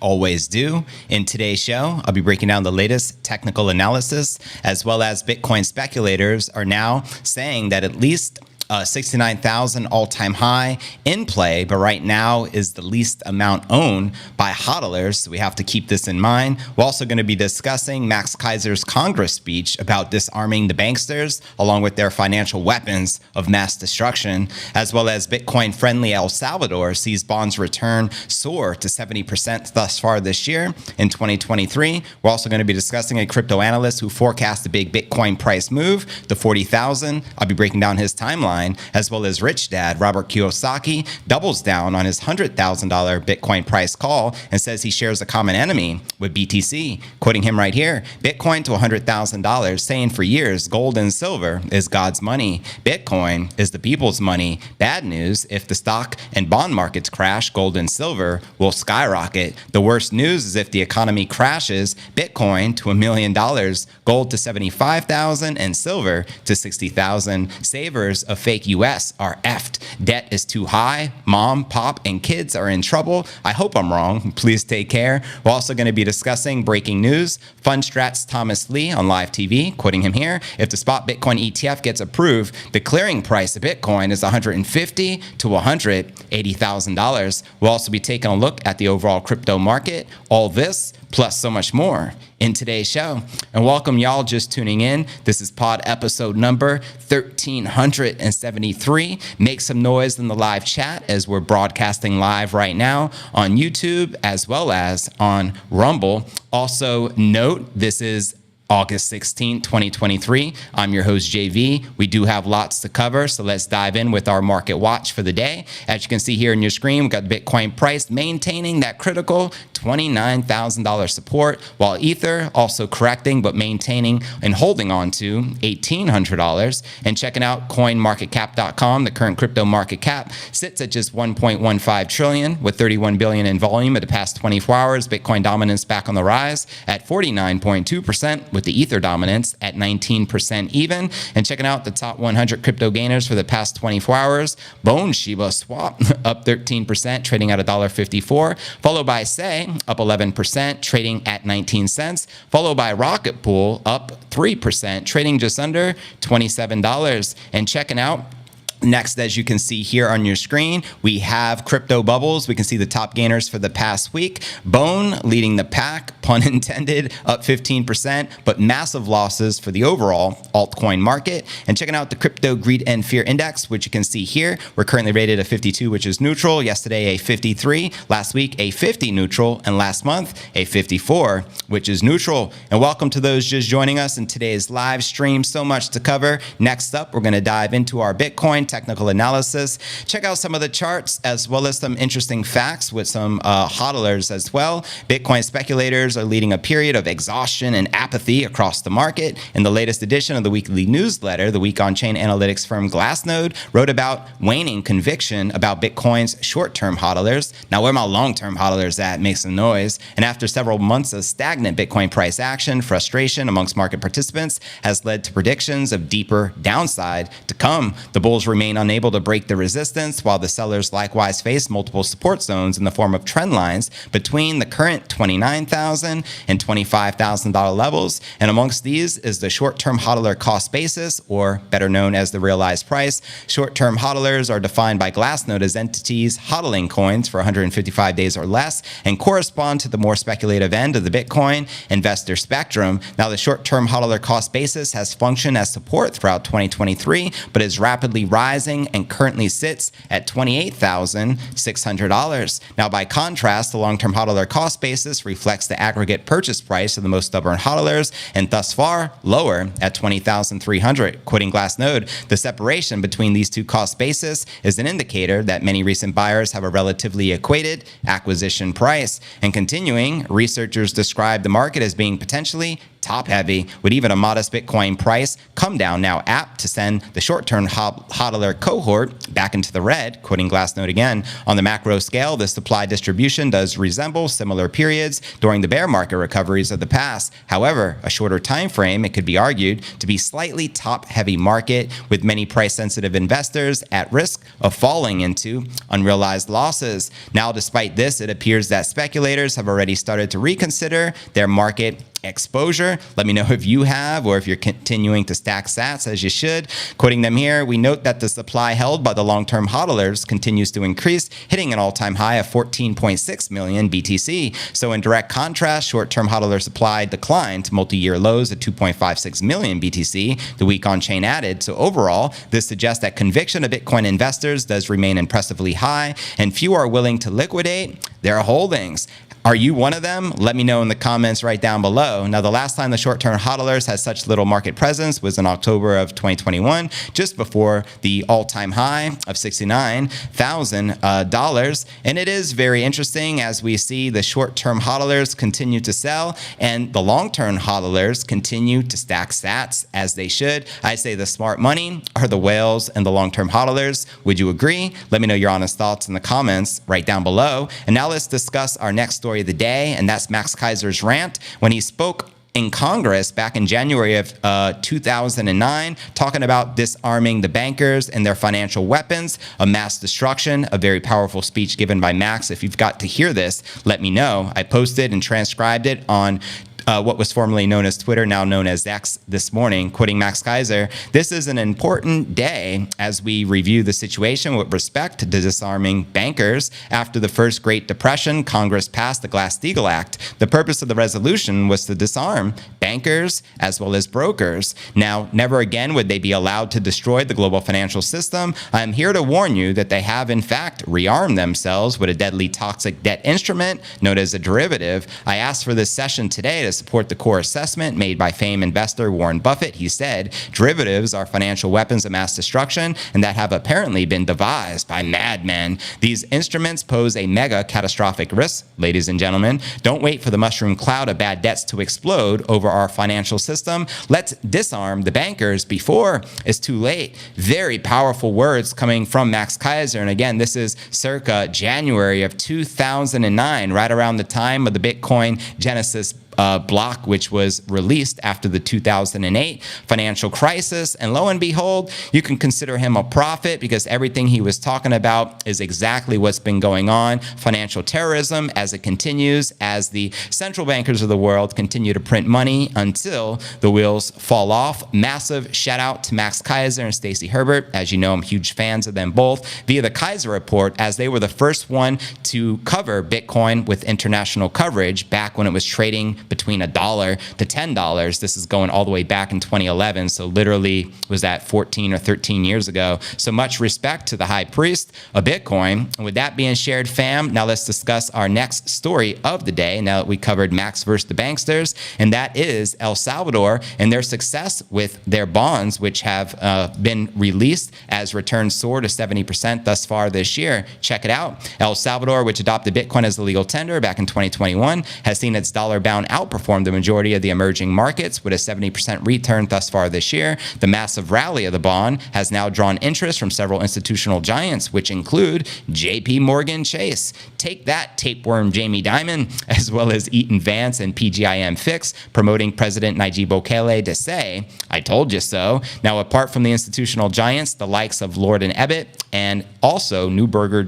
always do. In today's show, I'll be breaking down the latest technical analysis, as well as Bitcoin speculators are now saying that at least 69,000 all-time high in play, but right now is the least amount owned by hodlers. So we have to keep this in mind. We're also going to be discussing Max Keiser's Congress speech about disarming the banksters, along with their financial weapons of mass destruction, as well as Bitcoin-friendly El Salvador sees bonds return soar to 70% thus far this year in 2023. We're also going to be discussing a crypto analyst who forecasts a big Bitcoin price move to 40,000. I'll be breaking down his timeline, as well as Rich Dad Robert Kiyosaki doubles down on his $100,000 Bitcoin price call and says he shares a common enemy with BTC. Quoting him right here, Bitcoin to $100,000, saying for years, gold and silver is God's money. Bitcoin is the people's money. Bad news, if the stock and bond markets crash, gold and silver will skyrocket. The worst news is if the economy crashes, Bitcoin to $1 million, gold to $75,000, and silver to $60,000. Savers of fake US are effed. Debt is too high. Mom, pop, and kids are in trouble. I hope I'm wrong. Please take care. We're also going to be discussing breaking news. Fundstrat's Thomas Lee on live TV, quoting him here, if the spot Bitcoin ETF gets approved, the clearing price of Bitcoin is $150,000 to $180,000. We'll also be taking a look at the overall crypto market. All this plus so much more in today's show. And welcome y'all just tuning in. This is pod episode number 1373. Make some noise in the live chat as we're broadcasting live right now on YouTube as well as on Rumble. Also note, this is August 16, 2023. I'm your host, JV. We do have lots to cover, so let's dive in with our market watch for the day. As you can see here on your screen, we've got the Bitcoin price maintaining that critical $29,000 support, while Ether also correcting but maintaining and holding on to $1,800. And checking out coinmarketcap.com, the current crypto market cap sits at just 1.15 trillion with 31 billion in volume at the past 24 hours. Bitcoin dominance back on the rise at 49.2%. with the Ether dominance at 19% even. And checking out the top 100 crypto gainers for the past 24 hours, Bone Shiba Swap up 13%, trading at $1.54, followed by Say up 11%, trading at 19 cents, followed by Rocket Pool up 3%, trading just under $27. And checking out next, as you can see here on your screen, we have crypto bubbles. We can see the top gainers for the past week. Bone leading the pack, pun intended, up 15%, but massive losses for the overall altcoin market. And checking out the crypto greed and fear index, which you can see here, we're currently rated a 52, which is neutral. Yesterday, a 53. Last week, a 50 neutral. And last month, a 54, which is neutral. And welcome to those just joining us in today's live stream. So much to cover. Next up, we're going to dive into our Bitcoin technical analysis. Check out some of the charts as well as some interesting facts with some hodlers as well. Bitcoin speculators are leading a period of exhaustion and apathy across the market. In the latest edition of the weekly newsletter, the week on-chain analytics firm Glassnode wrote about waning conviction about Bitcoin's short-term hodlers. Now, where my long-term hodlers at? Make some noise. And after several months of stagnant Bitcoin price action, frustration amongst market participants has led to predictions of deeper downside to come. The bulls remain unable to break the resistance, while the sellers likewise face multiple support zones in the form of trend lines between the current $29,000 and $25,000 levels. And amongst these is the short-term hodler cost basis, or better known as the realized price. Short-term hodlers are defined by Glassnode as entities hodling coins for 155 days or less and correspond to the more speculative end of the Bitcoin investor spectrum. Now, the short-term hodler cost basis has functioned as support throughout 2023, but is rapidly rising and currently sits at $28,600. Now, by contrast, the long-term hodler cost basis reflects the aggregate purchase price of the most stubborn hodlers, and thus far lower at $20,300. Quoting Glassnode, the separation between these two cost basis is an indicator that many recent buyers have a relatively equated acquisition price. And continuing, researchers describe the market as being potentially top heavy, with even a modest Bitcoin price come down now apt to send the short-term hodler cohort back into the red. Quoting Glassnode again, on the macro scale, the supply distribution does resemble similar periods during the bear market recoveries of the past. However, a shorter time frame, it could be argued to be slightly top-heavy market, with many price-sensitive investors at risk of falling into unrealized losses. Now, despite this, it appears that speculators have already started to reconsider their market exposure. Let me know if you have, or if you're continuing to stack sats as you should. Quoting them here, we note that the supply held by the long-term hodlers continues to increase, hitting an all-time high of 14.6 million BTC. So in direct contrast, short-term hodler supply declined to multi-year lows at 2.56 million BTC, the week on-chain added. So overall, this suggests that conviction of Bitcoin investors does remain impressively high, and few are willing to liquidate their holdings. Are you one of them? Let me know in the comments right down below. Now, the last time the short-term hodlers had such little market presence was in October of 2021, just before the all-time high of $69,000. And it is very interesting as we see the short-term hodlers continue to sell and the long-term hodlers continue to stack sats as they should. I say the smart money are the whales and the long-term hodlers. Would you agree? Let me know your honest thoughts in the comments right down below. And now let's discuss our next story of the day, and that's Max Keiser's rant when he spoke in Congress back in January of 2009, talking about disarming the bankers and their financial weapons of mass destruction. A very powerful speech given by Max. If you've got to hear this, let me know. I posted and transcribed it on what was formerly known as Twitter, now known as X, this morning. Quoting Max Keiser, "This is an important day as we review the situation with respect to disarming bankers. After the first Great Depression, Congress passed the Glass-Steagall Act. The purpose of the resolution was to disarm bankers as well as brokers. Now, never again would they be allowed to destroy the global financial system. I am here to warn you that they have, in fact, rearmed themselves with a deadly toxic debt instrument known as a derivative. I asked for this session today to support the core assessment made by famed investor Warren Buffett. He said, derivatives are financial weapons of mass destruction and that have apparently been devised by madmen. These instruments pose a mega catastrophic risk, ladies and gentlemen. Don't wait for the mushroom cloud of bad debts to explode over our financial system. Let's disarm the bankers before it's too late." Very powerful words coming from Max Keiser. And again, this is circa January of 2009, right around the time of the Bitcoin Genesis block, which was released after the 2008 financial crisis. And lo and behold, you can consider him a prophet, because everything he was talking about is exactly what's been going on. Financial terrorism as it continues, as the central bankers of the world continue to print money until the wheels fall off. Massive shout out to Max Keiser and Stacey Herbert. As you know, I'm huge fans of them both via the Keiser report, as they were the first one to cover Bitcoin with international coverage back when it was trading between $1 to $10. This is going all the way back in 2011. So literally was that 14 or 13 years ago. So much respect to the high priest of Bitcoin. And with that being shared, fam, now let's discuss our next story of the day. Now that we covered Max versus the banksters, and that is El Salvador and their success with their bonds, which have been released as returns soar to 70% thus far this year. Check it out. El Salvador, which adopted Bitcoin as the legal tender back in 2021, has seen its dollar-bound outperform the majority of the emerging markets with a 70% return thus far this year. The massive rally of the bond has now drawn interest from several institutional giants, which include JP Morgan Chase. Take that, tapeworm Jamie Dimon, as well as Eaton Vance and PGIM Fix, promoting President Nayib Bukele to say, "I told you so." Now, apart from the institutional giants, the likes of Lord and Ebbett and also Neuberger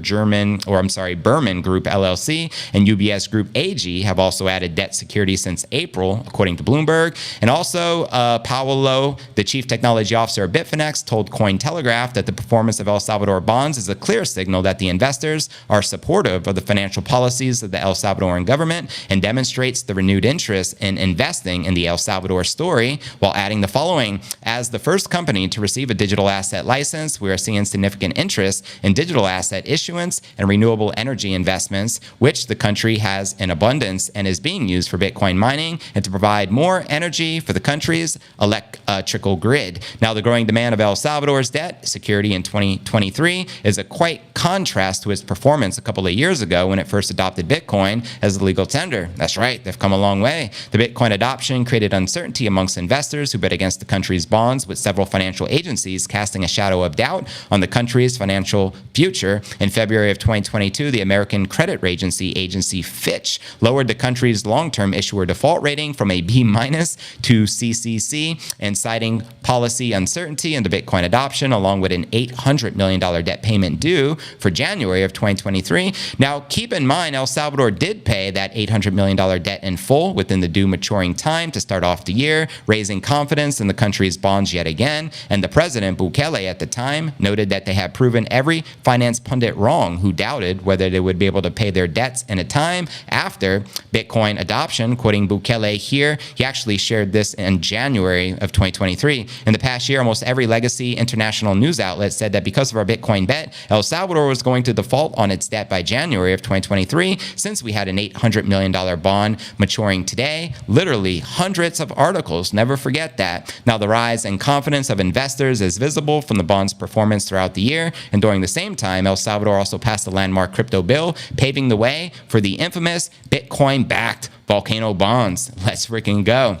Berman Group LLC and UBS Group AG have also added debt security since April, according to Bloomberg. And also, Paolo, the chief technology officer of Bitfinex, told Cointelegraph that the performance of El Salvador bonds is a clear signal that the investors are supportive of the financial policies of the El Salvadoran government and demonstrates the renewed interest in investing in the El Salvador story, while adding the following: as the first company to receive a digital asset license, we are seeing significant interest interest in digital asset issuance and renewable energy investments, which the country has in abundance and is being used for Bitcoin mining and to provide more energy for the country's electrical grid. Now, the growing demand of El Salvador's debt security in 2023 is a quite contrast to its performance a couple of years ago when it first adopted Bitcoin as a legal tender. That's right, they've come a long way. The Bitcoin adoption created uncertainty amongst investors who bet against the country's bonds, with several financial agencies casting a shadow of doubt on the country's financial future. In February of 2022, the American credit agency Fitch lowered the country's long-term issuer default rating from a B- to CCC, and citing policy uncertainty in the Bitcoin adoption, along with an $800 million debt payment due for January of 2023. Now, keep in mind, El Salvador did pay that $800 million debt in full within the due maturing time to start off the year, raising confidence in the country's bonds yet again. And the president, Bukele, at the time noted that they had proven every finance pundit wrong who doubted whether they would be able to pay their debts in a time after Bitcoin adoption. Quoting Bukele here, he actually shared this in January of 2023. In the past year, almost every legacy international news outlet said that because of our Bitcoin bet, El Salvador was going to default on its debt by January of 2023, since we had an $800 million bond maturing today. Literally hundreds of articles, never forget that. Now, the rise in confidence of investors is visible from the bond's performance throughout the year, and during the same time, El Salvador also passed a landmark crypto bill, paving the way for the infamous Bitcoin-backed volcano bonds. Let's freaking go.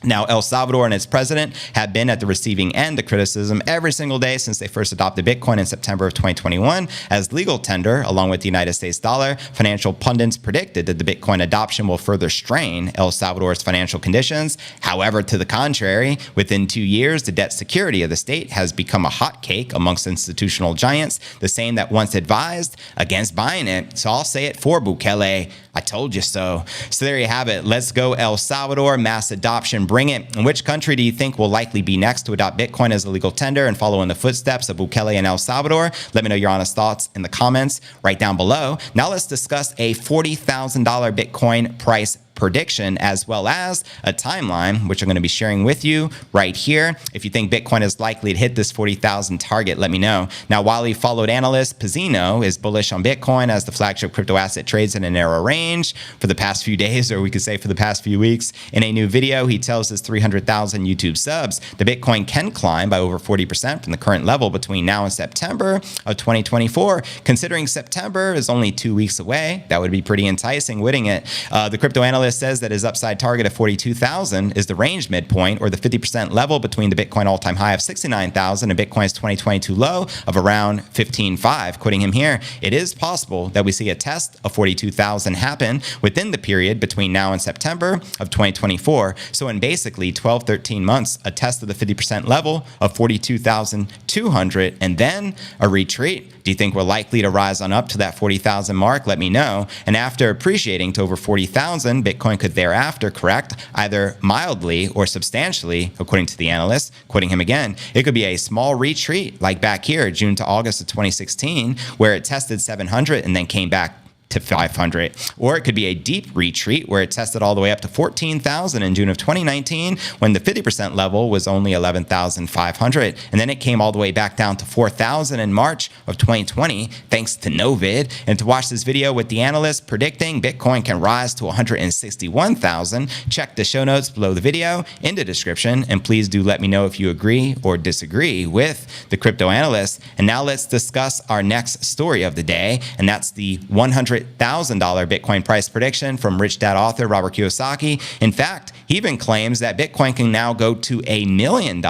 Now, El Salvador and its president have been at the receiving end of criticism every single day since they first adopted Bitcoin in September of 2021 as legal tender, along with the United States dollar. Financial pundits predicted that the Bitcoin adoption will further strain El Salvador's financial conditions. However, to the contrary, within 2 years, the debt security of the state has become a hotcake amongst institutional giants, the same that once advised against buying it. So I'll say it for Bukele, I told you so. So there you have it. Let's go El Salvador, mass adoption, bring it. And which country do you think will likely be next to adopt Bitcoin as a legal tender and follow in the footsteps of Bukele and El Salvador? Let me know your honest thoughts in the comments right down below. Now let's discuss a $40,000 Bitcoin price prediction, as well as a timeline, which I'm going to be sharing with you right here. If you think Bitcoin is likely to hit this 40,000 target, let me know. Now, while he followed Analyst, Pizzino is bullish on Bitcoin as the flagship crypto asset trades in a narrow range for the past few days, or we could say for the past few weeks. In a new video, he tells his 300,000 YouTube subs the Bitcoin can climb by over 40% from the current level between now and September of 2024. Considering September is only 2 weeks away, that would be pretty enticing, wouldn't it? The crypto analyst says that his upside target of 42,000 is the range midpoint, or the 50% level between the Bitcoin all-time high of 69,000 and Bitcoin's 2022 low of around 15.5. Quoting him here, it is possible that we see a test of 42,000 happen within the period between now and September of 2024. So in basically 12, 13 months, a test of the 50% level of 42,200 and then a retreat. Do you think we're likely to rise on up to that 40,000 mark? Let me know. And after appreciating to over 40,000, Bitcoin could thereafter correct either mildly or substantially, according to the analyst. Quoting him again, it could be a small retreat like back here, June to August of 2016, where it tested 700 and then came back to 500. Or it could be a deep retreat where it tested all the way up to 14,000 in June of 2019 when the 50% level was only 11,500. And then it came all the way back down to 4,000 in March of 2020 thanks to Novid. And to watch this video with the analyst predicting Bitcoin can rise to 161,000, check the show notes below the video in the description. And please do let me know if you agree or disagree with the crypto analyst. And now let's discuss our next story of the day, and that's the $100,000 Bitcoin price prediction from Rich Dad author Robert Kiyosaki. In fact, he even claims that Bitcoin can now go to $1 million.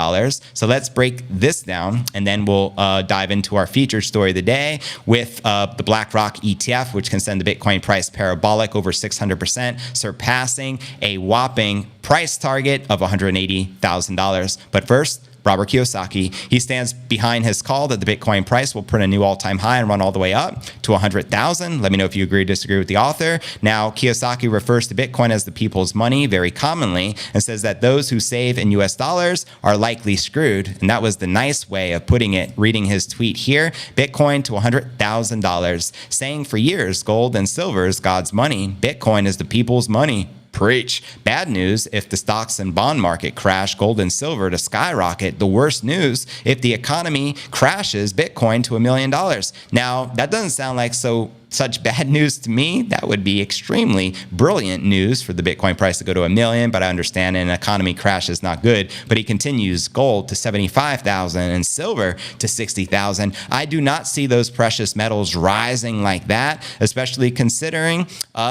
So let's break this down, and then we'll dive into our featured story of the day with the BlackRock ETF, which can send the Bitcoin price parabolic over 600%, surpassing a whopping price target of $180,000. But first, Robert Kiyosaki, he stands behind his call that the Bitcoin price will print a new all-time high and run all the way up to 100,000. Let me know if you agree or disagree with the author. Now, Kiyosaki refers to Bitcoin as the people's money very commonly and says that those who save in US dollars are likely screwed. And that was the nice way of putting it, reading his tweet here, Bitcoin to $100,000, saying for years, gold and silver is God's money. Bitcoin is the people's money. Preach. Bad news if the stocks and bond market crash, gold and silver to skyrocket. The worst news if the economy crashes, Bitcoin to $1 million. Now, that doesn't sound like such bad news to me. That would be extremely brilliant news for the Bitcoin price to go to $1 million, but I understand an economy crash is not good. But he continues, gold to 75,000 and silver to 60,000. I do not see those precious metals rising like that, especially considering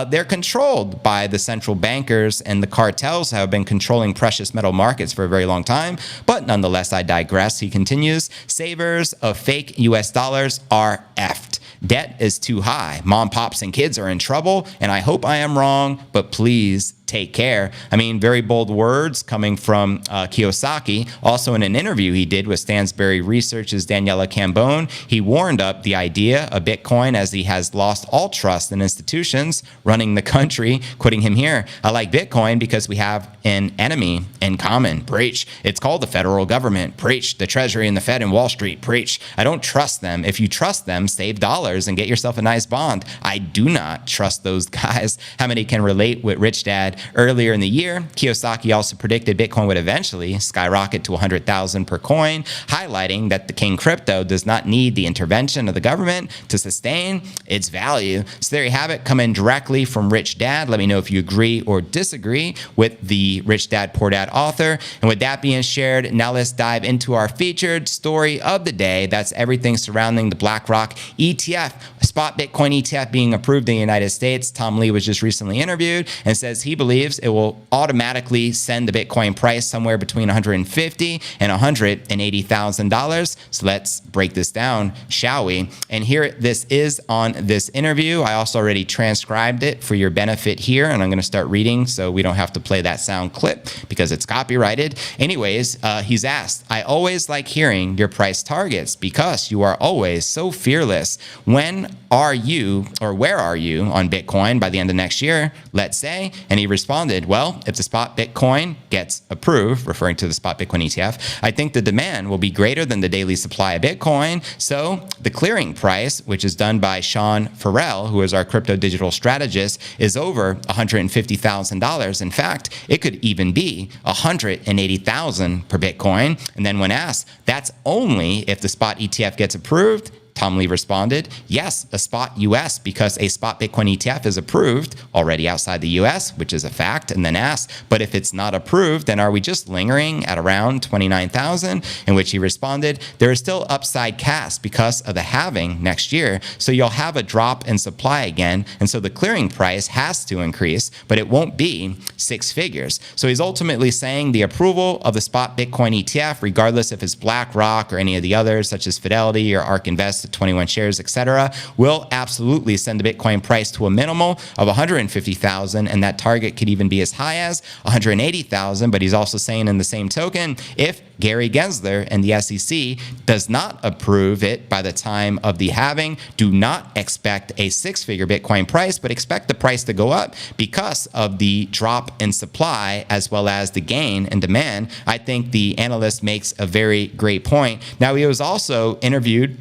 they're controlled by the central bankers and the cartels have been controlling precious metal markets for a very long time. But nonetheless, I digress. He continues, savers of fake US dollars are effed. Debt is too high. Mom, pops, and kids are in trouble, and I hope I am wrong, but please take care. I mean, very bold words coming from Kiyosaki. Also in an interview he did with Stansberry Research's Daniela Cambone, he warned up the idea of Bitcoin as he has lost all trust in institutions running the country, quoting him here, I like Bitcoin because we have an enemy in common. Preach. It's called the federal government. Preach. The Treasury and the Fed and Wall Street. Preach. I don't trust them. If you trust them, save dollars and get yourself a nice bond. I do not trust those guys. How many can relate with Rich Dad? Earlier in the year, Kiyosaki also predicted Bitcoin would eventually skyrocket to 100,000 per coin, highlighting that the king crypto does not need the intervention of the government to sustain its value. So there you have it, coming directly from Rich Dad. Let me know if you agree or disagree with the Rich Dad Poor Dad author. And with that being shared, now let's dive into our featured story of the day. That's everything surrounding the BlackRock ETF, spot Bitcoin ETF being approved in the United States. Tom Lee was just recently interviewed and says he believes it will automatically send the Bitcoin price somewhere between $150,000 and $180,000. So let's break this down, shall we? And here this is on this interview. I also already transcribed it for your benefit here, and I'm going to start reading so we don't have to play that sound clip because it's copyrighted. Anyways, he's asked, I always like hearing your price targets because you are always so fearless. When are you, or where are you on Bitcoin by the end of next year, let's say? And he responded, well, if the spot Bitcoin gets approved, referring to the spot Bitcoin ETF, I think the demand will be greater than the daily supply of Bitcoin. So the clearing price, which is done by Sean Farrell, who is our crypto digital strategist, is over $150,000. In fact, it could even be $180,000 per Bitcoin. And then when asked, that's only if the spot ETF gets approved, Tom Lee responded, yes, a spot US, because a spot Bitcoin ETF is approved already outside the US, which is a fact, and then asked, but if it's not approved, then are we just lingering at around 29,000? In which he responded, there is still upside cast because of the halving next year, so you'll have a drop in supply again, and so the clearing price has to increase, but it won't be six figures. So he's ultimately saying the approval of the spot Bitcoin ETF, regardless if it's BlackRock or any of the others, such as Fidelity or ARK Invest, 21 shares, etc., will absolutely send the Bitcoin price to a minimal of 150,000, and that target could even be as high as 180,000. But he's also saying in the same token, if Gary Gensler and the SEC does not approve it by the time of the halving, do not expect a six-figure Bitcoin price, but expect the price to go up because of the drop in supply as well as the gain in demand. I think the analyst makes a very great point. Now, he was also interviewed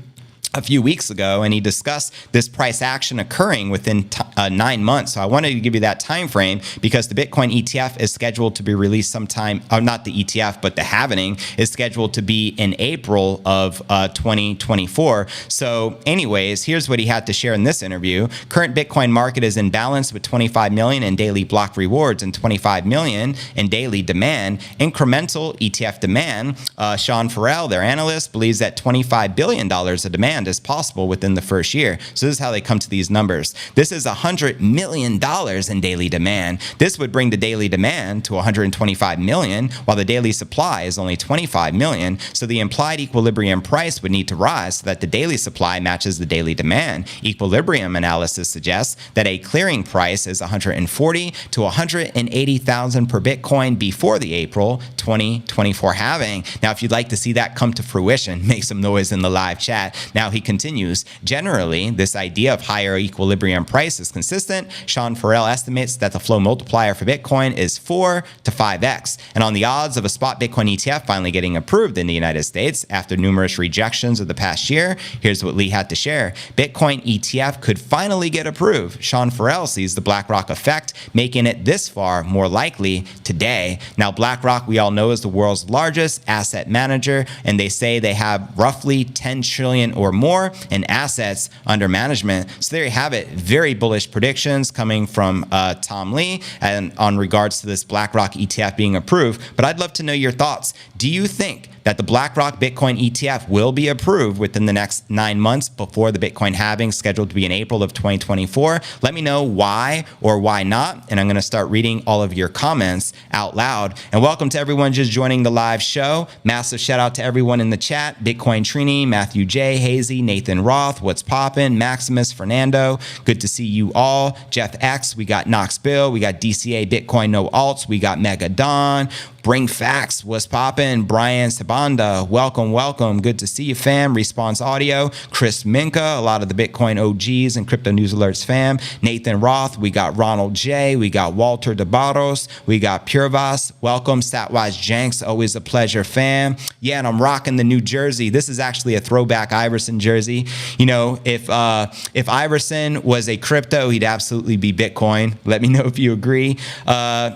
a few weeks ago, and he discussed this price action occurring within 9 months. So I wanted to give you that time frame because the Bitcoin ETF is scheduled to be released sometime, or not the ETF, but the halving is scheduled to be in April of 2024. So anyways, here's what he had to share in this interview. Current Bitcoin market is in balance with 25 million in daily block rewards and 25 million in daily demand. Incremental ETF demand, Sean Farrell, their analyst, believes that $25 billion of demand is possible within the first year. So this is how they come to these numbers. This is $100 million in daily demand. This would bring the daily demand to 125 million, while the daily supply is only 25 million. So the implied equilibrium price would need to rise so that the daily supply matches the daily demand. Equilibrium analysis suggests that a clearing price is 140 to 180,000 per Bitcoin before the April 2024 halving. Now, if you'd like to see that come to fruition, make some noise in the live chat. Now, he continues, generally, this idea of higher equilibrium price is consistent. Sean Farrell estimates that the flow multiplier for Bitcoin is 4 to 5x. And on the odds of a spot Bitcoin ETF finally getting approved in the United States after numerous rejections of the past year, here's what Lee had to share. Bitcoin ETF could finally get approved. Sean Farrell sees the BlackRock effect, making it this far more likely today. Now, BlackRock, we all know, is the world's largest asset manager, and they say they have roughly 10 trillion or more in assets under management. So there you have it. Very bullish predictions coming from Tom Lee and on regards to this BlackRock ETF being approved. But I'd love to know your thoughts. Do you think that the BlackRock Bitcoin ETF will be approved within the next 9 months before the Bitcoin halving scheduled to be in April of 2024? Let me know why or why not, and I'm going to start reading all of your comments out loud. And welcome to everyone just joining the live show. Massive shout out to everyone in the chat. Bitcoin Trini, Matthew J, Hazy, Nathan Roth, What's Poppin', Maximus, Fernando. Good to see you all. Jeff X, we got Knox Bill, we got DCA Bitcoin No Alts, we got Mega Don. Bring Facts, what's poppin'? Brian Sabanda, welcome. Good to see you, fam. Response Audio, Chris Minka, a lot of the Bitcoin OGs and Crypto News Alerts fam. Nathan Roth, we got Ronald J, we got Walter DeBarros, we got Purvas, welcome. Statwise Jenks, always a pleasure, fam. Yeah, and I'm rocking the New Jersey. This is actually a throwback Iverson jersey. You know, if Iverson was a crypto, he'd absolutely be Bitcoin. Let me know if you agree.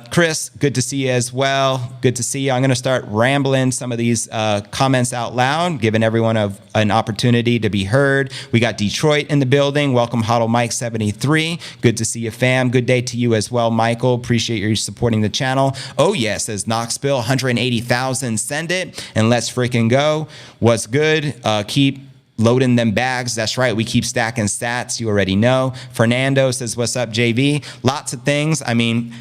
Chris, good to see you as well. Good to see you. I'm going to start rambling some of these comments out loud, giving everyone an opportunity to be heard. We got Detroit in the building. Welcome, Huddle Mike 73. Good to see you, fam. Good day to you as well, Michael. Appreciate you supporting the channel. Oh, yes, says Knoxville, 180,000. Send it, and let's freaking go. What's good? Keep loading them bags. That's right. We keep stacking stats. You already know. Fernando says, what's up, JV? Lots of things. I mean,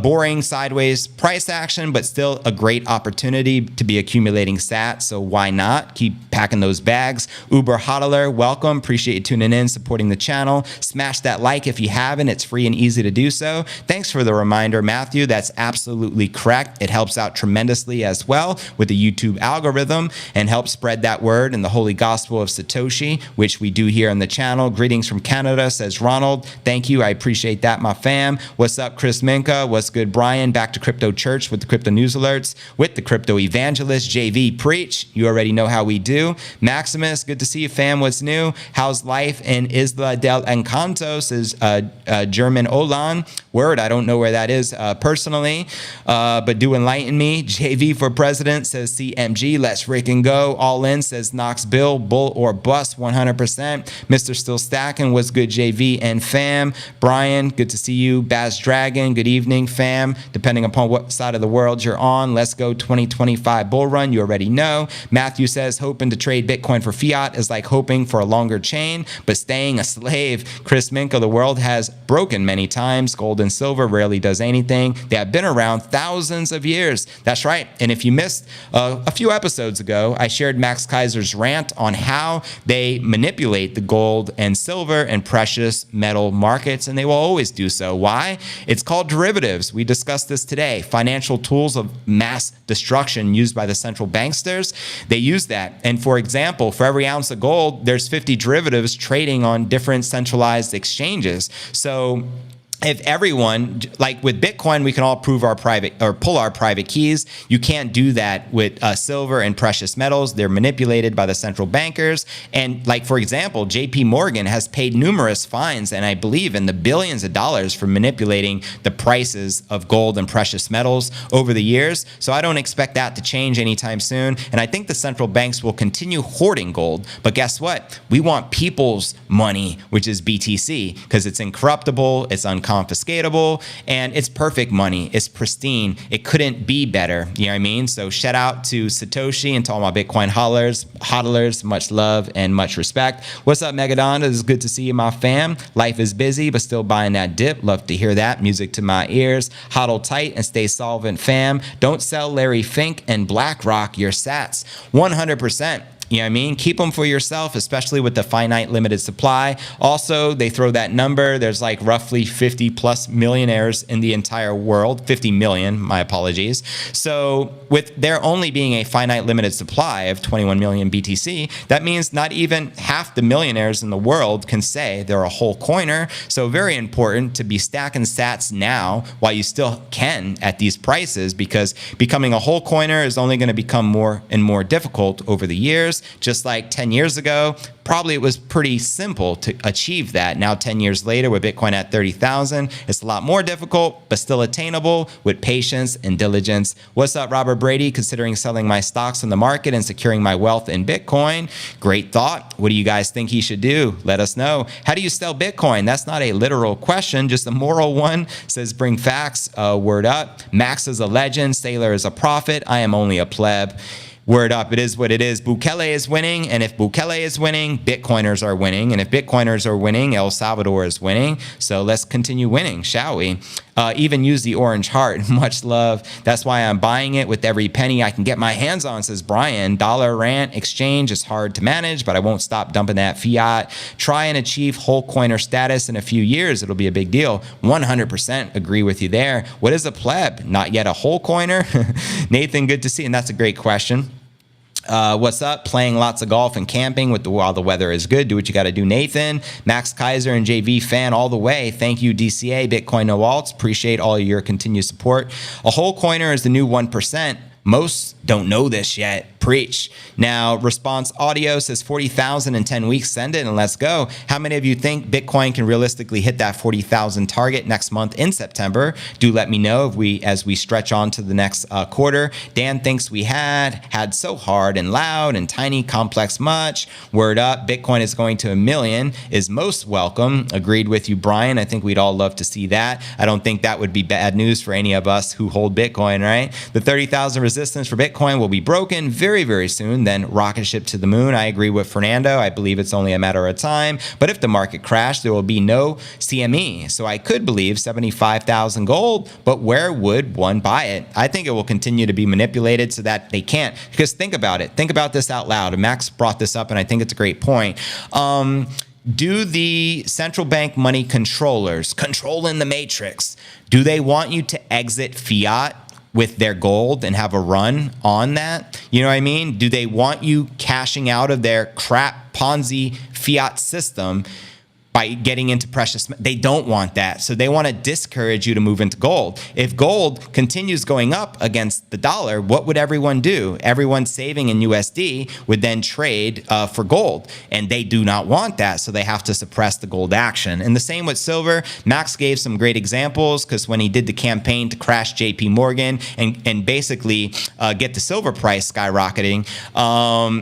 boring sideways price action, but still a great opportunity to be accumulating sats. So why not keep packing those bags? Uber Hodler, welcome. Appreciate you tuning in, supporting the channel. Smash that like if you haven't. It's free and easy to do so. Thanks for the reminder, Matthew. That's absolutely correct. It helps out tremendously as well with the YouTube algorithm and helps spread that word in the holy gospel of Satoshi, which we do here on the channel. Greetings from Canada, says Ronald. Thank you. I appreciate that, my fam. What's up, Chris Minka? What's good, Brian? Back to Crypto Church with the Crypto News Alerts with the Crypto Evangelist, JV Preach. You already know how we do. Maximus, good to see you, fam. What's new? How's life in Isla del Encanto? Says German Olan. Word, I don't know where that is personally, but do enlighten me. JV for president, says CMG. Let's freaking go. All in, says Knox Bill. Bull or bust, 100%. Mr. Still Stacking, what's good, JV and fam? Brian, good to see you. Baz Dragon, good evening, fam. Depending upon what side of the world you're on, let's go 2025 bull run. You already know. Matthew says, hoping to trade Bitcoin for fiat is like hoping for a longer chain, but staying a slave. Chris Minka, the world has broken many times. Gold and silver rarely does anything. They have been around thousands of years. That's right. And if you missed a few episodes ago, I shared Max Keiser's rant on how they manipulate the gold and silver and precious metal markets, and they will always do so. Why? It's called derivatives. We discussed this today. Financial tools of mass destruction used by the central banksters. They use that. And for example, for every ounce of gold, there's 50 derivatives trading on different centralized exchanges. So if everyone, like with Bitcoin, we can all prove our private or pull our private keys. You can't do that with silver and precious metals. They're manipulated by the central bankers. And like, for example, JP Morgan has paid numerous fines, and I believe in the billions of dollars for manipulating the prices of gold and precious metals over the years. So I don't expect that to change anytime soon. And I think the central banks will continue hoarding gold. But guess what? We want people's money, which is BTC, because it's incorruptible, it's unconfiscatable, and it's perfect money. It's pristine. It couldn't be better. You know what I mean? So shout out to Satoshi and to all my Bitcoin hodlers. Much love and much respect. What's up, Megadon? It's good to see you, my fam. Life is busy, but still buying that dip. Love to hear that. Music to my ears. Hodl tight and stay solvent, fam. Don't sell Larry Fink and BlackRock your sats. 100%. You know what I mean? Keep them for yourself, especially with the finite limited supply. Also, they throw that number. There's like roughly 50 plus millionaires in the entire world. 50 million, my apologies. So with there only being a finite limited supply of 21 million BTC, that means not even half the millionaires in the world can say they're a whole coiner. So very important to be stacking sats now while you still can at these prices, because becoming a whole coiner is only going to become more and more difficult over the years. Just like 10 years ago, probably it was pretty simple to achieve that. Now 10 years later with Bitcoin at 30,000, it's a lot more difficult, but still attainable with patience and diligence. What's up, Robert Brady? Considering selling my stocks in the market and securing my wealth in Bitcoin. Great thought. What do you guys think he should do? Let us know. How do you sell Bitcoin? That's not a literal question, just a moral one. Says bring facts. Word up. Max is a legend. Sailor is a prophet. I am only a pleb. Word up, it is what it is. Bukele is winning, and if Bukele is winning, Bitcoiners are winning, and if Bitcoiners are winning, El Salvador is winning. So let's continue winning, shall we? Even use the orange heart. Much love. That's why I'm buying it with every penny I can get my hands on, says Brian. Dollar rant exchange is hard to manage, but I won't stop dumping that fiat. Try and achieve whole coiner status in a few years. It'll be a big deal. 100% agree with you there. What is a pleb? Not yet a whole coiner? Nathan, good to see you, and that's a great question. What's up? Playing lots of golf and camping while the weather is good. Do what you got to do, Nathan. Max Keiser and JV fan all the way. Thank you, DCA, Bitcoin No Alts. Appreciate all your continued support. A whole coiner is the new 1%. Most don't know this yet. Preach. Now, response audio says 40,000 in 10 weeks. Send it and let's go. How many of you think Bitcoin can realistically hit that 40,000 target next month in September? Do let me know as we stretch on to the next quarter. Dan thinks we had so hard and loud and tiny, complex much. Word up. Bitcoin is going to 1 million is most welcome. Agreed with you, Brian. I think we'd all love to see that. I don't think that would be bad news for any of us who hold Bitcoin, right? The 30,000 resistance for Bitcoin will be broken very, very soon, then rocket ship to the moon. I agree with Fernando. I believe it's only a matter of time. But if the market crashed, there will be no CME. So I could believe 75,000 gold, but where would one buy it? I think it will continue to be manipulated so that they can't. Because think about it. Think about this out loud. And Max brought this up, and I think it's a great point. Do the central bank money controllers controlling the matrix, do they want you to exit fiat with their gold and have a run on that? You know what I mean? Do they want you cashing out of their crap Ponzi fiat system by getting into precious? They don't want that. So they want to discourage you to move into gold. If gold continues going up against the dollar, what would everyone do? Everyone saving in USD would then trade for gold. And they do not want that. So they have to suppress the gold action. And the same with silver. Max gave some great examples, because when he did the campaign to crash JP Morgan and basically get the silver price skyrocketing,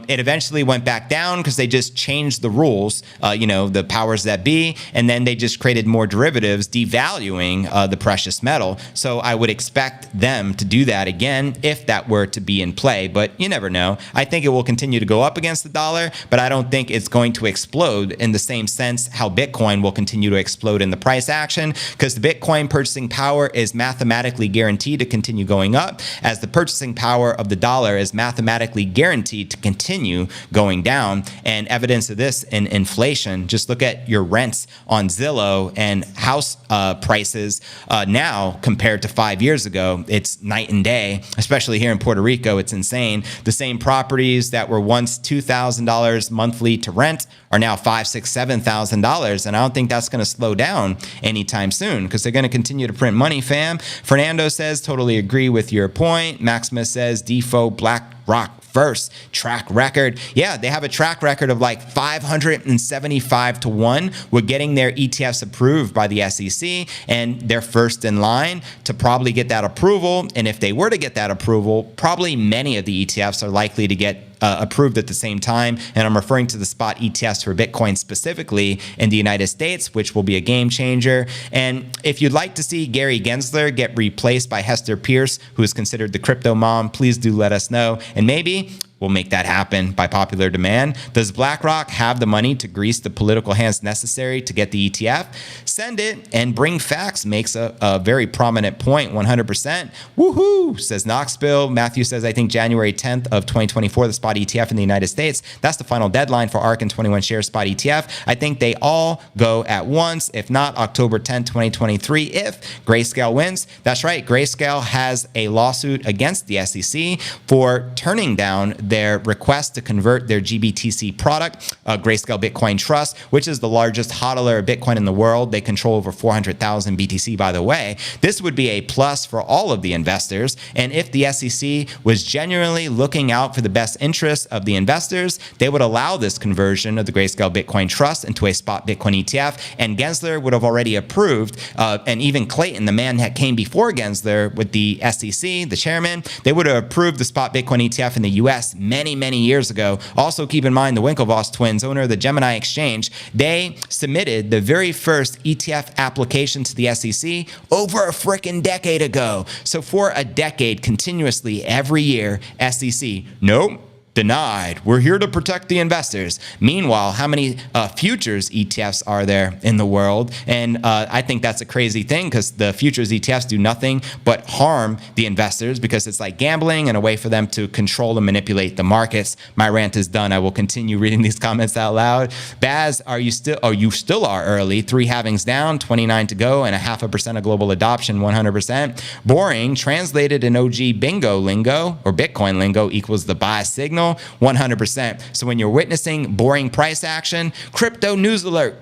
it eventually went back down because they just changed the rules, the powers that be, and then they just created more derivatives devaluing the precious metal. So I would expect them to do that again if that were to be in play, but you never know. I think it will continue to go up against the dollar, but I don't think it's going to explode in the same sense how Bitcoin will continue to explode in the price action, because the Bitcoin purchasing power is mathematically guaranteed to continue going up, as the purchasing power of the dollar is mathematically guaranteed to continue going down. And evidence of this in inflation, just look at your rents on Zillow and house prices now compared to 5 years ago. It's night and day, especially here in Puerto Rico. It's insane. The same properties that were once $2,000 monthly to rent are now $5,000, $6,000, $7,000. And I don't think that's going to slow down anytime soon, because they're going to continue to print money, fam. Fernando says, totally agree with your point. Maximus says, Defo BlackRock first track record. Yeah, they have a track record of like 575 to 1 with getting their ETFs approved by the SEC, and they're first in line to probably get that approval. And if they were to get that approval, probably many of the ETFs are likely to get approved at the same time. And I'm referring to the spot ETFs for Bitcoin specifically in the United States, which will be a game changer. And if you'd like to see Gary Gensler get replaced by Hester Pierce, who is considered the crypto mom, please do let us know. And maybe will make that happen by popular demand. Does BlackRock have the money to grease the political hands necessary to get the ETF? Send it and bring facts makes a very prominent point, 100%. Woohoo, says Knoxville. Matthew says, I think January 10th of 2024, the spot ETF in the United States, that's the final deadline for ARK and 21 share spot ETF. I think they all go at once, if not October 10th, 2023, if Grayscale wins. That's right, Grayscale has a lawsuit against the SEC for turning down their request to convert their GBTC product, Grayscale Bitcoin Trust, which is the largest hodler of Bitcoin in the world. They control over 400,000 BTC, by the way. This would be a plus for all of the investors. And if the SEC was genuinely looking out for the best interests of the investors, they would allow this conversion of the Grayscale Bitcoin Trust into a spot Bitcoin ETF. And Gensler would have already approved, and even Clayton, the man that came before Gensler with the SEC, the chairman, they would have approved the spot Bitcoin ETF in the US many years ago. Also keep in mind the Winklevoss twins, owner of the Gemini Exchange, they submitted the very first ETF application to the SEC over a frickin' decade ago. So for a decade, continuously every year, SEC, nope, denied. We're here to protect the investors. Meanwhile, how many futures ETFs are there in the world? And I think that's a crazy thing because the futures ETFs do nothing but harm the investors because it's like gambling and a way for them to control and manipulate the markets. My rant is done. I will continue reading these comments out loud. Baz, are you still? Oh, you still are early. 3 halvings down, 29 to go, and 0.5% of global adoption, 100%. Boring, translated in OG bingo lingo or Bitcoin lingo equals the buy signal. 100%. So when you're witnessing boring price action, crypto news alert,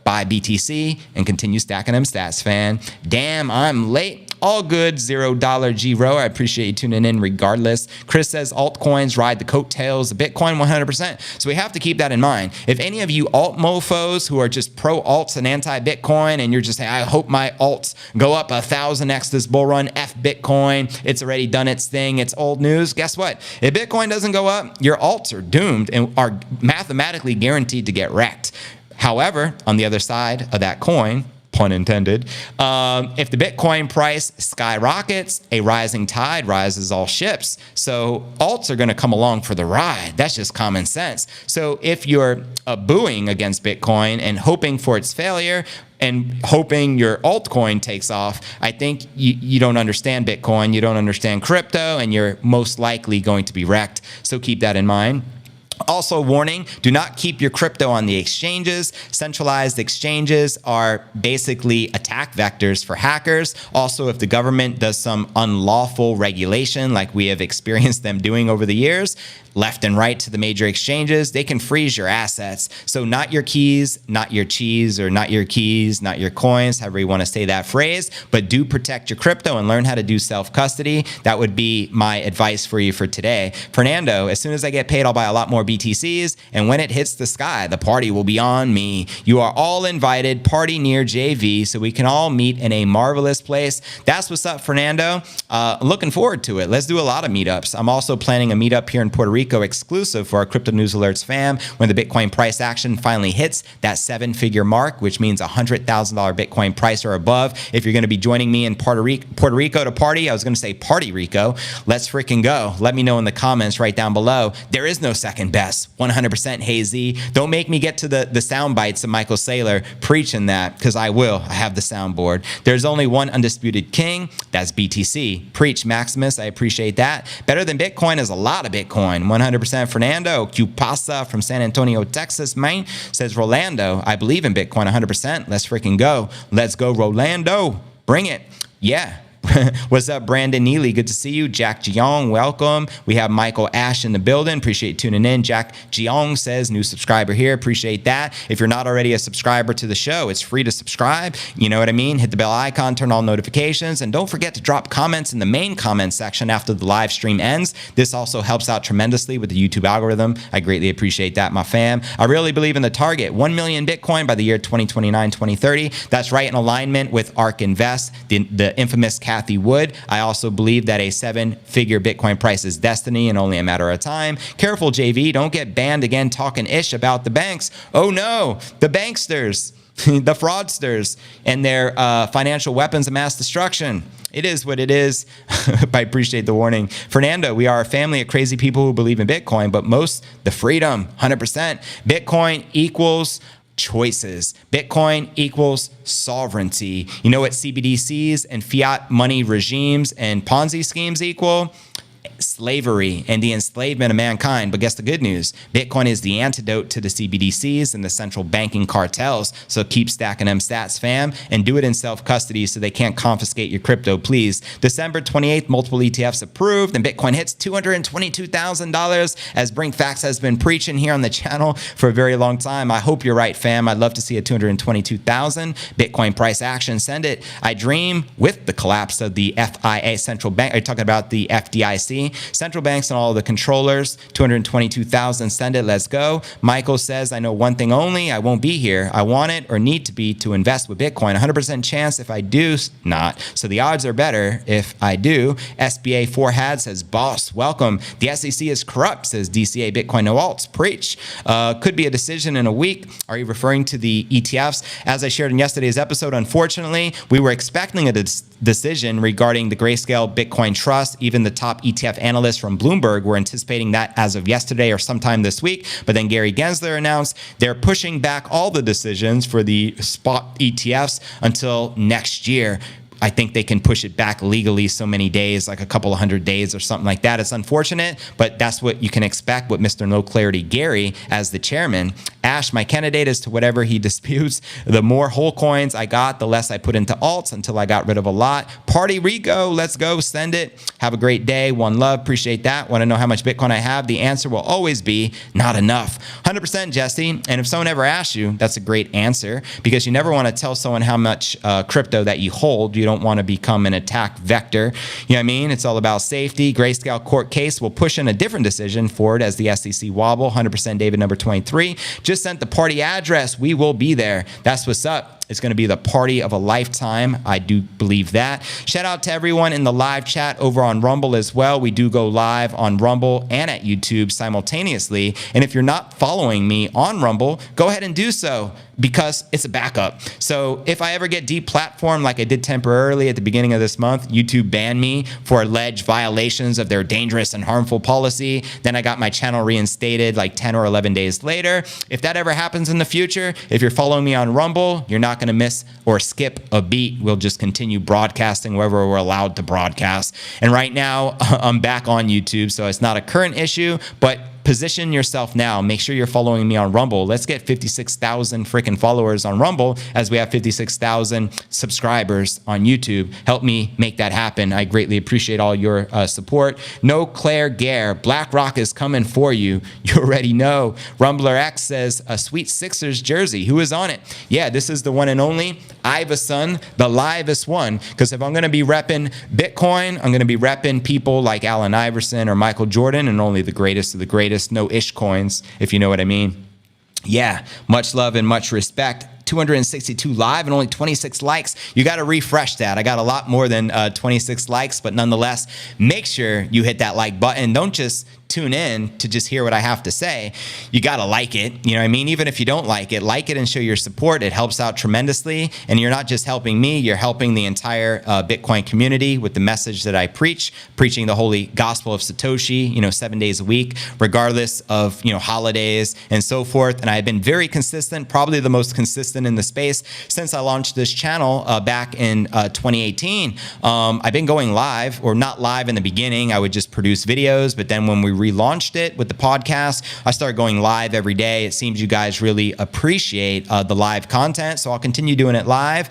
buy BTC and continue stacking them stats, fan. Damn, I'm late. All good, $0 G-Row. I appreciate you tuning in regardless. Chris says altcoins ride the coattails of Bitcoin 100%. So we have to keep that in mind. If any of you alt mofos who are just pro alts and anti Bitcoin and you're just saying, I hope my alts go up 1,000x this bull run, F Bitcoin, it's already done its thing, it's old news. Guess what? If Bitcoin doesn't go up, your alts are doomed and are mathematically guaranteed to get wrecked. However, on the other side of that coin, pun intended, if the Bitcoin price skyrockets, a rising tide rises all ships. So alts are going to come along for the ride. That's just common sense. So if you're booing against Bitcoin and hoping for its failure and hoping your altcoin takes off, I think you don't understand Bitcoin, you don't understand crypto, and you're most likely going to be wrecked. So keep that in mind. Also, warning, do not keep your crypto on the exchanges. Centralized exchanges are basically attack vectors for hackers. Also, if the government does some unlawful regulation, like we have experienced them doing over the years, left and right to the major exchanges, they can freeze your assets. So not your keys, not your cheese, or not your keys, not your coins, however you want to say that phrase, but do protect your crypto and learn how to do self-custody. That would be my advice for you for today. Fernando, as soon as I get paid, I'll buy a lot more BTCs, and when it hits the sky, the party will be on me. You are all invited, party near JV, so we can all meet in a marvelous place. That's what's up, Fernando. Looking forward to it. Let's do a lot of meetups. I'm also planning a meetup here in Puerto Rico exclusive for our Crypto News Alerts fam when the Bitcoin price action finally hits that 7-figure mark, which means $100,000 Bitcoin price or above. If you're going to be joining me in Puerto Rico to party, I was going to say Party Rico. Let's freaking go. Let me know in the comments right down below. There is no second best. 100% hazy. Don't make me get to the sound bites of Michael Saylor preaching that, because I will. I have the soundboard. There's only one undisputed king. That's BTC. Preach, Maximus. I appreciate that. Better than Bitcoin is a lot of Bitcoin. 100% Fernando. Cupasa from San Antonio, Texas, man, says Rolando, I believe in Bitcoin 100%. Let's freaking go. Let's go, Rolando. Bring it. Yeah. What's up, Brandon Neely? Good to see you. Jack Jiong, welcome. We have Michael Ash in the building. Appreciate you tuning in. Jack Jiong says, new subscriber here. Appreciate that. If you're not already a subscriber to the show, it's free to subscribe. You know what I mean? Hit the bell icon, turn on notifications, and don't forget to drop comments in the main comment section after the live stream ends. This also helps out tremendously with the YouTube algorithm. I greatly appreciate that, my fam. I really believe in the target, 1 million Bitcoin by the year 2029, 2030. That's right in alignment with ARK Invest, the infamous Kathy Wood. I also believe that a 7-figure Bitcoin price is destiny and only a matter of time. Careful, JV. Don't get banned again talking ish about the banks. Oh no, the banksters. the fraudsters and their financial weapons of mass destruction. It is what it is. I appreciate the warning. Fernando, we are a family of crazy people who believe in Bitcoin, but most the freedom, 100%. Bitcoin equals choices. Bitcoin equals sovereignty. You know what CBDCs and fiat money regimes and Ponzi schemes equal? Slavery and the enslavement of mankind. But guess the good news? Bitcoin is the antidote to the CBDCs and the central banking cartels. So keep stacking them stats, fam, and do it in self-custody so they can't confiscate your crypto, please. December 28th, multiple ETFs approved, and Bitcoin hits $222,000, as Brink Facts has been preaching here on the channel for a very long time. I hope you're right, fam. I'd love to see a 222,000 Bitcoin price action. Send it. I dream with the collapse of the FIA central bank. Are you talking about the FDIC? Central banks and all the controllers, 222,000, send it, let's go. Michael says, I know one thing only, I won't be here. I want it or need to be to invest with Bitcoin. 100% chance if I do not. So the odds are better if I do. SBA 4HAD says, boss, welcome. The SEC is corrupt, says DCA Bitcoin No Alts. Preach. Could be a decision in a week. Are you referring to the ETFs? As I shared in yesterday's episode, unfortunately, we were expecting a decision regarding the Grayscale Bitcoin Trust. Even the top ETF analysts from Bloomberg were anticipating that as of yesterday or sometime this week. But then Gary Gensler announced they're pushing back all the decisions for the spot ETFs until next year. I think they can push it back legally so many days, like a couple of 100 days or something like that. It's unfortunate, but that's what you can expect with Mr. No Clarity Gary as the chairman. Ash, my candidate is to whatever he disputes. The more whole coins I got, the less I put into alts until I got rid of a lot. Party Rico, let's go, send it. Have a great day. One love, appreciate that. Want to know how much Bitcoin I have? The answer will always be not enough. 100% Jesse. And if someone ever asks you, that's a great answer, because you never want to tell someone how much crypto that you hold. You don't want to become an attack vector. You know what I mean? It's all about safety. Grayscale court case will push in a different decision forward as the SEC wobble. 100% David number 23. Just sent the party address. We will be there. That's what's up. It's going to be the party of a lifetime. I do believe that. Shout out to everyone in the live chat over on Rumble as well. We do go live on Rumble and at YouTube simultaneously. And if you're not following me on Rumble, go ahead and do so, because it's a backup. So if I ever get deplatformed like I did temporarily at the beginning of this month, YouTube banned me for alleged violations of their dangerous and harmful policy. Then I got my channel reinstated like 10 or 11 days later. If that ever happens in the future, if you're following me on Rumble, you're not going to miss or skip a beat. We'll just continue broadcasting wherever we're allowed to broadcast. And right now, I'm back on YouTube, so it's not a current issue, but position yourself now. Make sure you're following me on Rumble. Let's get 56,000 freaking followers on Rumble as we have 56,000 subscribers on YouTube. Help me make that happen. I greatly appreciate all your support. No Claire Gare, BlackRock is coming for you. You already know. Rumbler X says a sweet Sixers jersey. Who is on it? Yeah, this is the one and only Iverson, the livest one. Because if I'm going to be repping Bitcoin, I'm going to be repping people like Allen Iverson or Michael Jordan, and only the greatest of the greatest. No ish coins, if you know what I mean. Yeah, much love and much respect. 262 live and only 26 likes. You got to refresh that. I got a lot more than 26 likes, but nonetheless, make sure you hit that like button. Don't just tune in to just hear what I have to say. You got to like it. You know what I mean? Even if you don't like it and show your support. It helps out tremendously. And you're not just helping me, you're helping the entire Bitcoin community with the message that I preach, preaching the holy gospel of Satoshi, 7 days a week, regardless of, holidays and so forth. And I've been very consistent, probably the most consistent in the space since I launched this channel back in 2018. I've been going live, or not live in the beginning. I would just produce videos, but then when we relaunched it with the podcast, I started going live every day. It seems you guys really appreciate the live content, so I'll continue doing it live.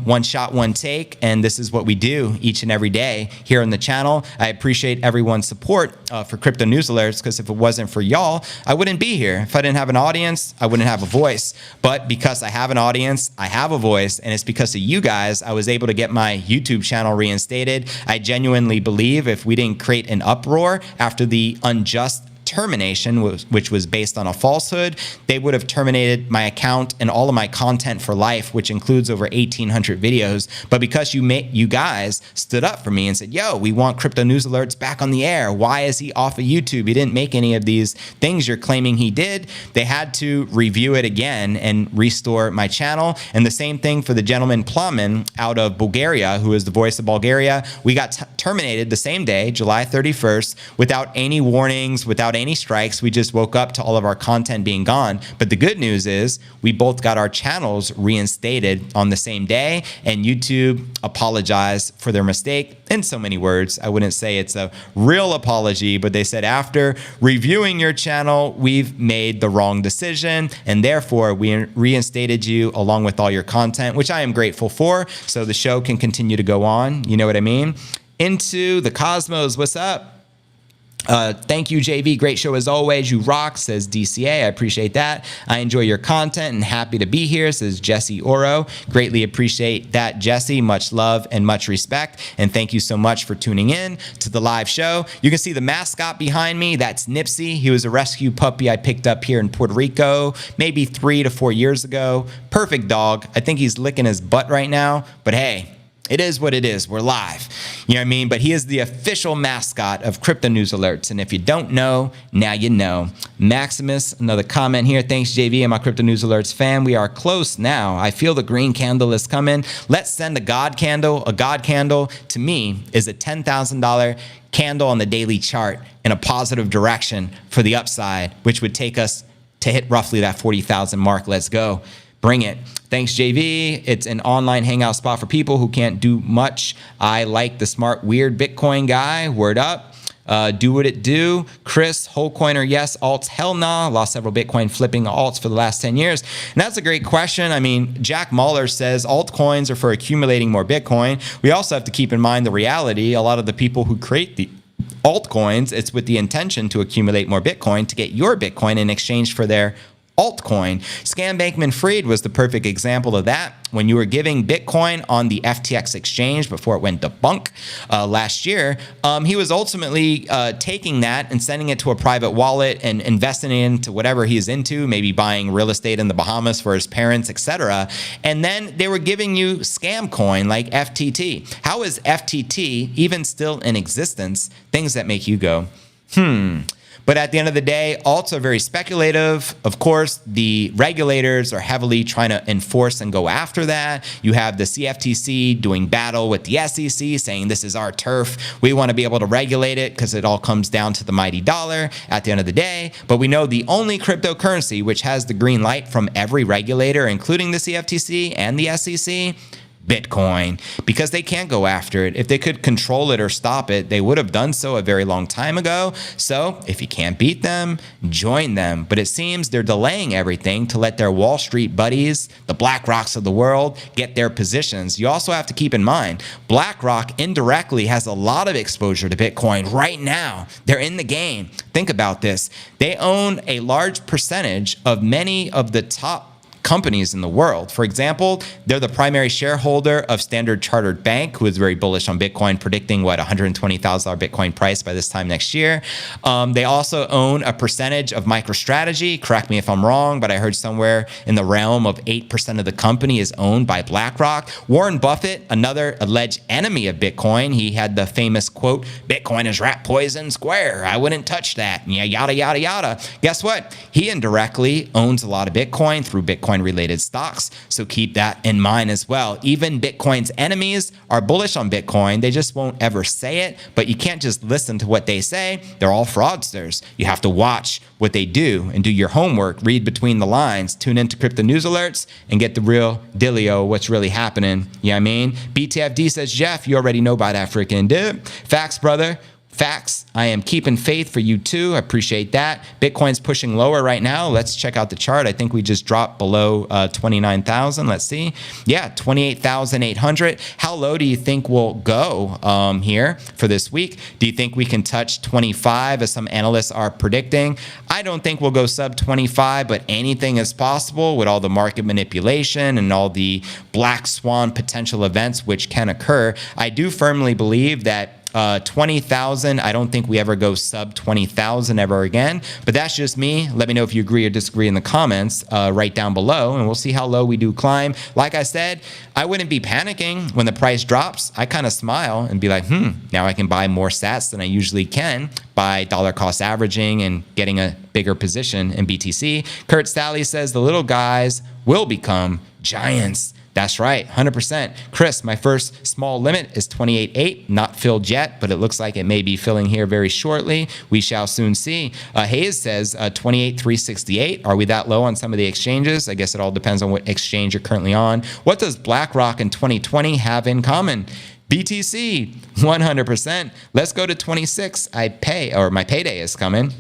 One shot, one take, and this is what we do each and every day here on the channel. I appreciate everyone's support for Crypto News Alerts, because if it wasn't for y'all, I wouldn't be here. If I didn't have an audience, I wouldn't have a voice. But because I have an audience, I have a voice, and it's because of you guys I was able to get my YouTube channel reinstated. I genuinely believe if we didn't create an uproar after the unjust termination, which was based on a falsehood, they would have terminated my account and all of my content for life, which includes over 1,800 videos. But because you guys stood up for me and said, yo, we want Crypto News Alerts back on the air. Why is he off of YouTube? He didn't make any of these things you're claiming he did. They had to review it again and restore my channel. And the same thing for the gentleman Plamen out of Bulgaria, who is the voice of Bulgaria. We got terminated the same day, July 31st, without any warnings, without any strikes. We just woke up to all of our content being gone. But the good news is we both got our channels reinstated on the same day, and YouTube apologized for their mistake in so many words. I wouldn't say it's a real apology, but they said, after reviewing your channel, we've made the wrong decision, and therefore we reinstated you along with all your content, which I am grateful for, so the show can continue to go on. You know what I mean? Into the Cosmos, what's up? Thank you, JV. Great show as always. You rock, says DCA. I appreciate that. I enjoy your content and happy to be here, says Jesse Oro. Greatly appreciate that, Jesse. Much love and much respect. And thank you so much for tuning in to the live show. You can see the mascot behind me. That's Nipsey. He was a rescue puppy I picked up here in Puerto Rico maybe 3 to 4 years ago. Perfect dog. I think he's licking his butt right now. But hey, it is what it is. We're live. You know what I mean? But he is the official mascot of Crypto News Alerts. And if you don't know, now you know. Maximus, another comment here. Thanks, JV. I'm a Crypto News Alerts fan. We are close now. I feel the green candle is coming. Let's send a God candle. A God candle, to me, is a $10,000 candle on the daily chart in a positive direction for the upside, which would take us to hit roughly that 40,000 mark. Let's go. Bring it. Thanks, JV. It's an online hangout spot for people who can't do much. I like the smart, weird Bitcoin guy. Word up. Do what it do. Chris, whole coiner, yes. Alts, hell nah. Lost several Bitcoin flipping alts for the last 10 years. And that's a great question. I mean, Jack Mahler says altcoins are for accumulating more Bitcoin. We also have to keep in mind the reality. A lot of the people who create the altcoins, it's with the intention to accumulate more Bitcoin to get your Bitcoin in exchange for their altcoin. Scam Bankman-Fried was the perfect example of that. When you were giving Bitcoin on the FTX exchange before it went debunk last year, he was ultimately taking that and sending it to a private wallet and investing it into whatever he's into, maybe buying real estate in the Bahamas for his parents, etc. And then they were giving you scam coin like FTT. How is FTT even still in existence? Things that make you go, But at the end of the day, alts are very speculative. Of course, the regulators are heavily trying to enforce and go after that. You have the CFTC doing battle with the SEC, saying this is our turf. We want to be able to regulate it because it all comes down to the mighty dollar at the end of the day. But we know the only cryptocurrency which has the green light from every regulator, including the CFTC and the SEC, Bitcoin, because they can't go after it. If they could control it or stop it, they would have done so a very long time ago. So if you can't beat them, join them. But it seems they're delaying everything to let their Wall Street buddies, the BlackRocks of the world, get their positions. You also have to keep in mind, BlackRock indirectly has a lot of exposure to Bitcoin right now. They're in the game. Think about this. They own a large percentage of many of the top companies in the world. For example, they're the primary shareholder of Standard Chartered Bank, who is very bullish on Bitcoin, predicting $120,000 Bitcoin price by this time next year. They also own a percentage of MicroStrategy. Correct me if I'm wrong, but I heard somewhere in the realm of 8% of the company is owned by BlackRock. Warren Buffett, another alleged enemy of Bitcoin, he had the famous quote, "Bitcoin is rat poison square. I wouldn't touch that." Yeah, yada, yada, yada. Guess what? He indirectly owns a lot of Bitcoin through Bitcoin related stocks. So keep that in mind as well. Even Bitcoin's enemies are bullish on Bitcoin. They just won't ever say it, but you can't just listen to what they say. They're all fraudsters. You have to watch what they do and do your homework, read between the lines, tune into Crypto News Alerts and get the real dealio, what's really happening. You know what I mean? BTFD says, Jeff, you already know about that freaking dip. Facts, brother. Facts. I am keeping faith for you too. I appreciate that. Bitcoin's pushing lower right now. Let's check out the chart. I think we just dropped below 29,000. Let's see. Yeah, 28,800. How low do you think we'll go here for this week? Do you think we can touch 25 as some analysts are predicting? I don't think we'll go sub 25, but anything is possible with all the market manipulation and all the black swan potential events which can occur. I do firmly believe that 20,000. I don't think we ever go sub 20,000 ever again, but that's just me. Let me know if you agree or disagree in the comments right down below, and we'll see how low we do climb. Like I said, I wouldn't be panicking when the price drops. I kind of smile and be like, now I can buy more sats than I usually can by dollar cost averaging and getting a bigger position in BTC. Kurt Sally says the little guys will become giants. That's right, 100%. Chris, my first small limit is 28.8, not filled yet, but it looks like it may be filling here very shortly. We shall soon see. Hayes says 28.368. Are we that low on some of the exchanges? I guess it all depends on what exchange you're currently on. What does BlackRock in 2020 have in common? BTC, 100%. Let's go to 26. My payday is coming.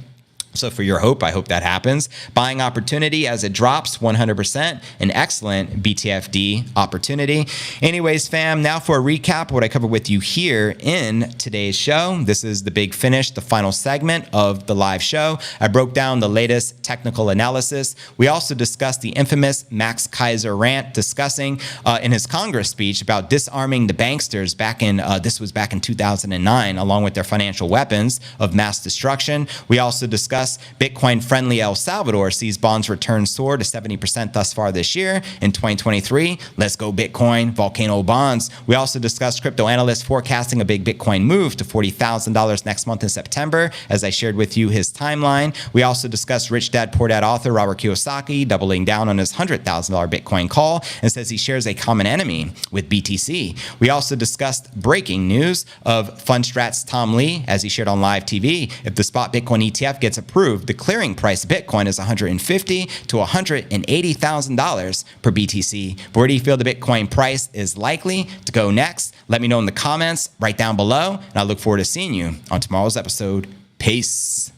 So for your hope, I hope that happens. Buying opportunity as it drops, 100%. An excellent BTFD opportunity. Anyways, fam, now for a recap of what I covered with you here in today's show. This is the big finish, the final segment of the live show. I broke down the latest technical analysis. We also discussed the infamous Max Keiser rant discussing in his Congress speech about disarming the banksters back in, this was back in 2009, along with their financial weapons of mass destruction. We also discussed Bitcoin-friendly El Salvador sees bonds return soar to 70% thus far this year. In 2023, let's go Bitcoin, volcano bonds. We also discussed crypto analysts forecasting a big Bitcoin move to $40,000 next month in September, as I shared with you his timeline. We also discussed Rich Dad Poor Dad author Robert Kiyosaki doubling down on his $100,000 Bitcoin call and says he shares a common enemy with BTC. We also discussed breaking news of Fundstrat's Tom Lee, as he shared on live TV. If the spot Bitcoin ETF gets approved, the clearing price of Bitcoin is $150,000 to $180,000 per BTC. But where do you feel the Bitcoin price is likely to go next? Let me know in the comments right down below, and I look forward to seeing you on tomorrow's episode. Peace.